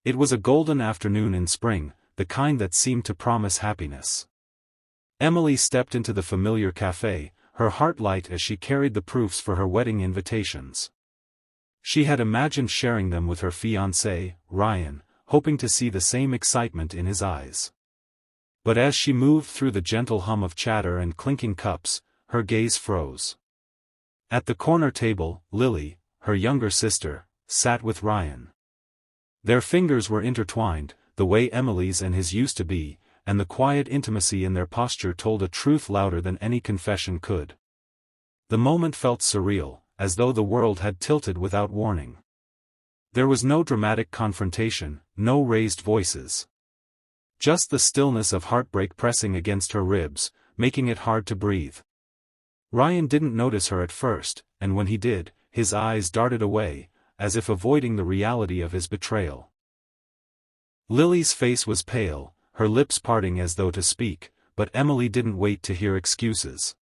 It was a golden afternoon in spring, the kind that seemed to promise happiness. Emily stepped into the familiar cafe, her heart light as she carried the proofs for her wedding invitations. She had imagined sharing them with her fiancé, Ryan, hoping to see the same excitement in his eyes. But as she moved through the gentle hum of chatter and clinking cups, her gaze froze. At the corner table, Lily, her younger sister, sat with Ryan. Their fingers were intertwined, the way Emily's and his used to be, and the quiet intimacy in their posture told a truth louder than any confession could. The moment felt surreal, as though the world had tilted without warning. There was no dramatic confrontation, no raised voices. Just the stillness of heartbreak pressing against her ribs, making it hard to breathe. Ryan didn't notice her at first, and when he did, his eyes darted away, as if avoiding the reality of his betrayal. Lily's face was pale, her lips parting as though to speak, but Emily didn't wait to hear excuses.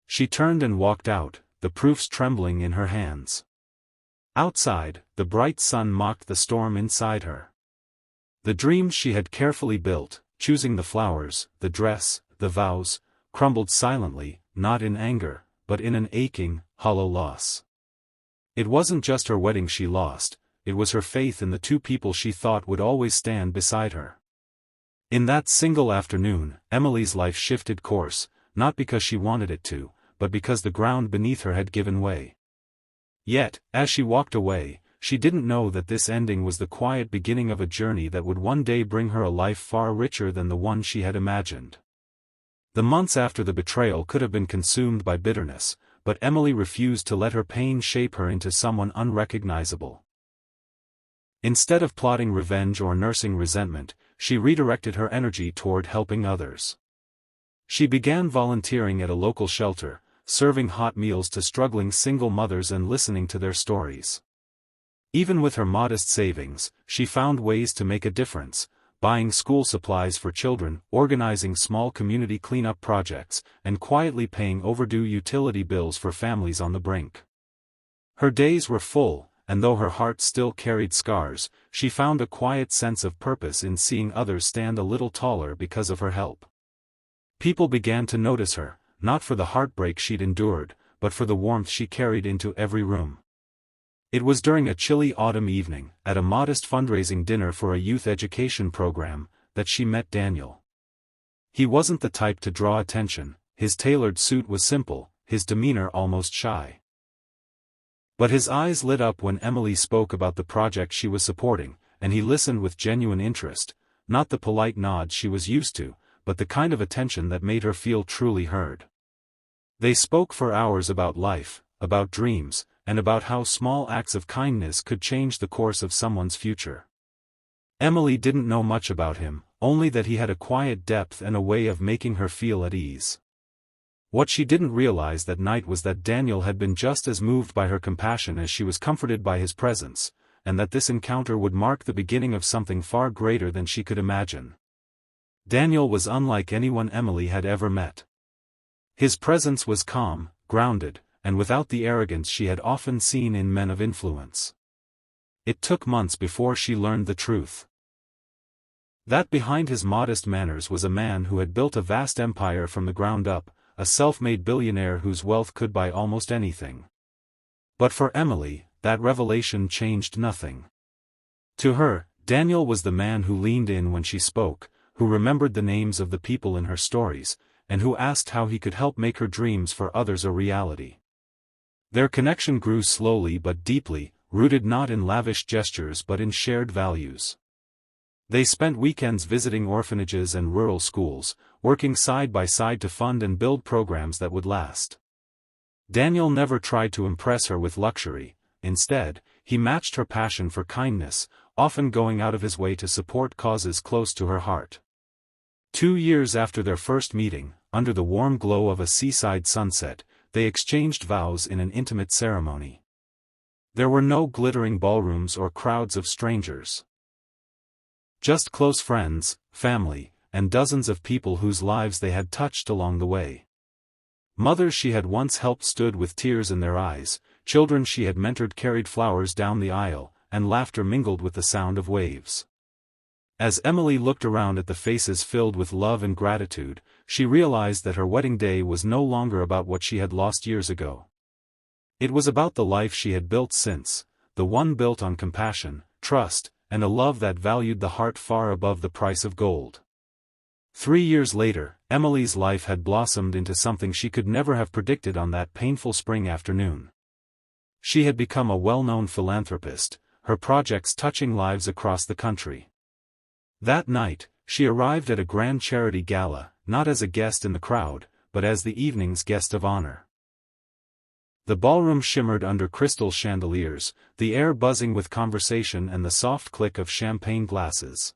She turned and walked out, the proofs trembling in her hands. Outside, the bright sun mocked the storm inside her. The dreams she had carefully built, choosing the flowers, the dress, the vows, crumbled silently, not in anger, but in an aching, hollow loss. It wasn't just her wedding she lost, it was her faith in the two people she thought would always stand beside her. In that single afternoon, Emily's life shifted course, not because she wanted it to, but because the ground beneath her had given way. Yet, as she walked away, she didn't know that this ending was the quiet beginning of a journey that would one day bring her a life far richer than the one she had imagined. The months after the betrayal could have been consumed by bitterness, but Emily refused to let her pain shape her into someone unrecognizable. Instead of plotting revenge or nursing resentment, she redirected her energy toward helping others. She began volunteering at a local shelter, serving hot meals to struggling single mothers and listening to their stories. Even with her modest savings, she found ways to make a difference, buying school supplies for children, organizing small community cleanup projects, and quietly paying overdue utility bills for families on the brink. Her days were full, and though her heart still carried scars, she found a quiet sense of purpose in seeing others stand a little taller because of her help. People began to notice her, not for the heartbreak she'd endured, but for the warmth she carried into every room. It was during a chilly autumn evening, at a modest fundraising dinner for a youth education program, that she met Daniel. He wasn't the type to draw attention, his tailored suit was simple, his demeanor almost shy. But his eyes lit up when Emily spoke about the project she was supporting, and he listened with genuine interest, not the polite nods she was used to, but the kind of attention that made her feel truly heard. They spoke for hours about life, about dreams, and about how small acts of kindness could change the course of someone's future. Emily didn't know much about him, only that he had a quiet depth and a way of making her feel at ease. What she didn't realize that night was that Daniel had been just as moved by her compassion as she was comforted by his presence, and that this encounter would mark the beginning of something far greater than she could imagine. Daniel was unlike anyone Emily had ever met. His presence was calm, grounded, and without the arrogance she had often seen in men of influence. It took months before she learned the truth. That behind his modest manners was a man who had built a vast empire from the ground up, a self-made billionaire whose wealth could buy almost anything. But for Emily, that revelation changed nothing. To her, Daniel was the man who leaned in when she spoke, who remembered the names of the people in her stories, and who asked how he could help make her dreams for others a reality. Their connection grew slowly but deeply, rooted not in lavish gestures but in shared values. They spent weekends visiting orphanages and rural schools, working side by side to fund and build programs that would last. Daniel never tried to impress her with luxury, instead, he matched her passion for kindness, often going out of his way to support causes close to her heart. 2 years after their first meeting, under the warm glow of a seaside sunset, they exchanged vows in an intimate ceremony. There were no glittering ballrooms or crowds of strangers. Just close friends, family, and dozens of people whose lives they had touched along the way. Mothers she had once helped stood with tears in their eyes, children she had mentored carried flowers down the aisle, and laughter mingled with the sound of waves. As Emily looked around at the faces filled with love and gratitude, she realized that her wedding day was no longer about what she had lost years ago. It was about the life she had built since, the one built on compassion, trust, and a love that valued the heart far above the price of gold. 3 years later, Emily's life had blossomed into something she could never have predicted on that painful spring afternoon. She had become a well-known philanthropist, her projects touching lives across the country. That night, she arrived at a grand charity gala, not as a guest in the crowd, but as the evening's guest of honor. The ballroom shimmered under crystal chandeliers, the air buzzing with conversation and the soft click of champagne glasses.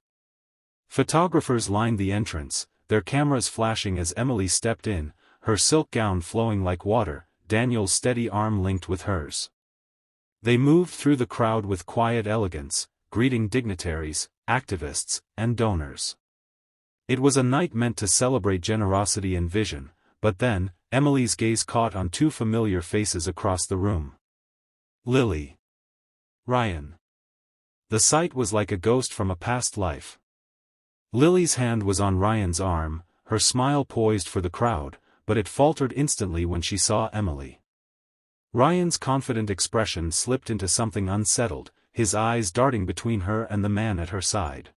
Photographers lined the entrance, their cameras flashing as Emily stepped in, her silk gown flowing like water, Daniel's steady arm linked with hers. They moved through the crowd with quiet elegance, greeting dignitaries, activists, and donors. It was a night meant to celebrate generosity and vision, but then, Emily's gaze caught on two familiar faces across the room. Lily. Ryan. The sight was like a ghost from a past life. Lily's hand was on Ryan's arm, her smile poised for the crowd, but it faltered instantly when she saw Emily. Ryan's confident expression slipped into something unsettled, his eyes darting between her and the man at her side.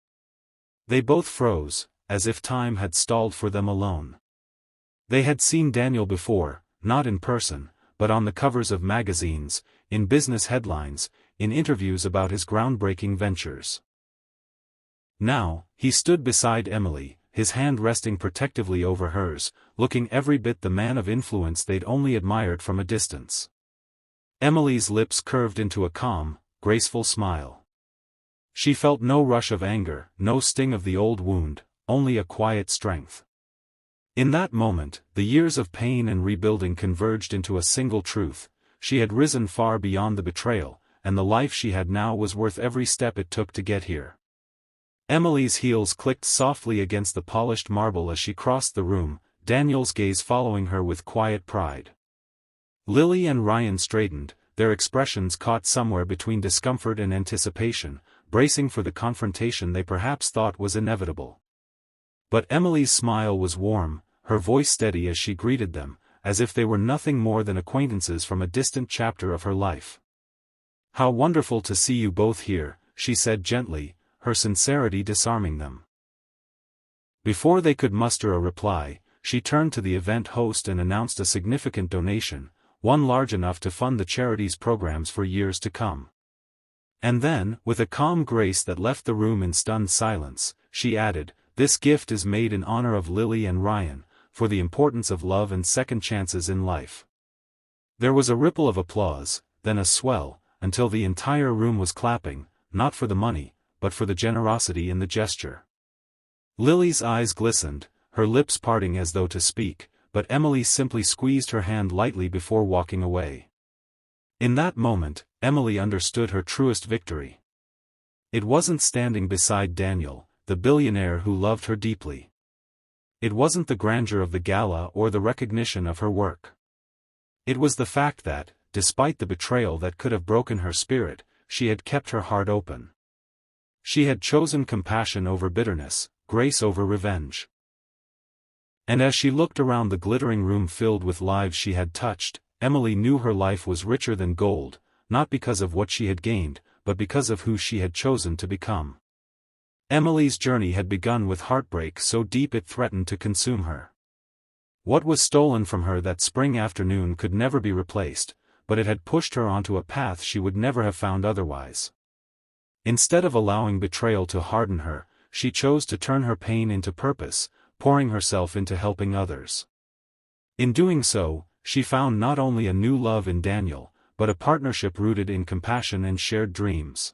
They both froze, as if time had stalled for them alone. They had seen Daniel before, not in person, but on the covers of magazines, in business headlines, in interviews about his groundbreaking ventures. Now, he stood beside Emily, his hand resting protectively over hers, looking every bit the man of influence they'd only admired from a distance. Emily's lips curved into a calm, graceful smile. She felt no rush of anger, no sting of the old wound, only a quiet strength. In that moment, the years of pain and rebuilding converged into a single truth: she had risen far beyond the betrayal, and the life she had now was worth every step it took to get here. Emily's heels clicked softly against the polished marble as she crossed the room, Daniel's gaze following her with quiet pride. Lily and Ryan straightened, their expressions caught somewhere between discomfort and anticipation, bracing for the confrontation they perhaps thought was inevitable. But Emily's smile was warm, her voice steady as she greeted them, as if they were nothing more than acquaintances from a distant chapter of her life. "How wonderful to see you both here," she said gently, her sincerity disarming them. Before they could muster a reply, she turned to the event host and announced a significant donation, one large enough to fund the charity's programs for years to come. And then, with a calm grace that left the room in stunned silence, she added, "This gift is made in honor of Lily and Ryan, for the importance of love and second chances in life." There was a ripple of applause, then a swell, until the entire room was clapping, not for the money, but for the generosity in the gesture. Lily's eyes glistened, her lips parting as though to speak, but Emily simply squeezed her hand lightly before walking away. In that moment, Emily understood her truest victory. It wasn't standing beside Daniel, the billionaire who loved her deeply. It wasn't the grandeur of the gala or the recognition of her work. It was the fact that, despite the betrayal that could have broken her spirit, she had kept her heart open. She had chosen compassion over bitterness, grace over revenge. And as she looked around the glittering room filled with lives she had touched, Emily knew her life was richer than gold, not because of what she had gained, but because of who she had chosen to become. Emily's journey had begun with heartbreak so deep it threatened to consume her. What was stolen from her that spring afternoon could never be replaced, but it had pushed her onto a path she would never have found otherwise. Instead of allowing betrayal to harden her, she chose to turn her pain into purpose, pouring herself into helping others. In doing so, she found not only a new love in Daniel, but a partnership rooted in compassion and shared dreams.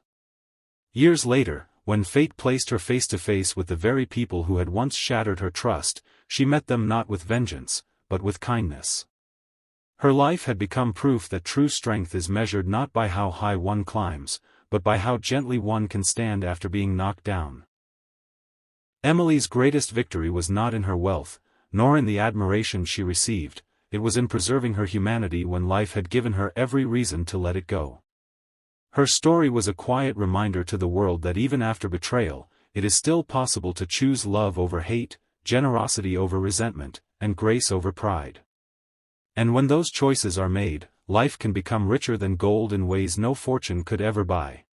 Years later, when fate placed her face to face with the very people who had once shattered her trust, she met them not with vengeance, but with kindness. Her life had become proof that true strength is measured not by how high one climbs, but by how gently one can stand after being knocked down. Emily's greatest victory was not in her wealth, nor in the admiration she received, it was in preserving her humanity when life had given her every reason to let it go. Her story was a quiet reminder to the world that even after betrayal, it is still possible to choose love over hate, generosity over resentment, and grace over pride. And when those choices are made, life can become richer than gold in ways no fortune could ever buy.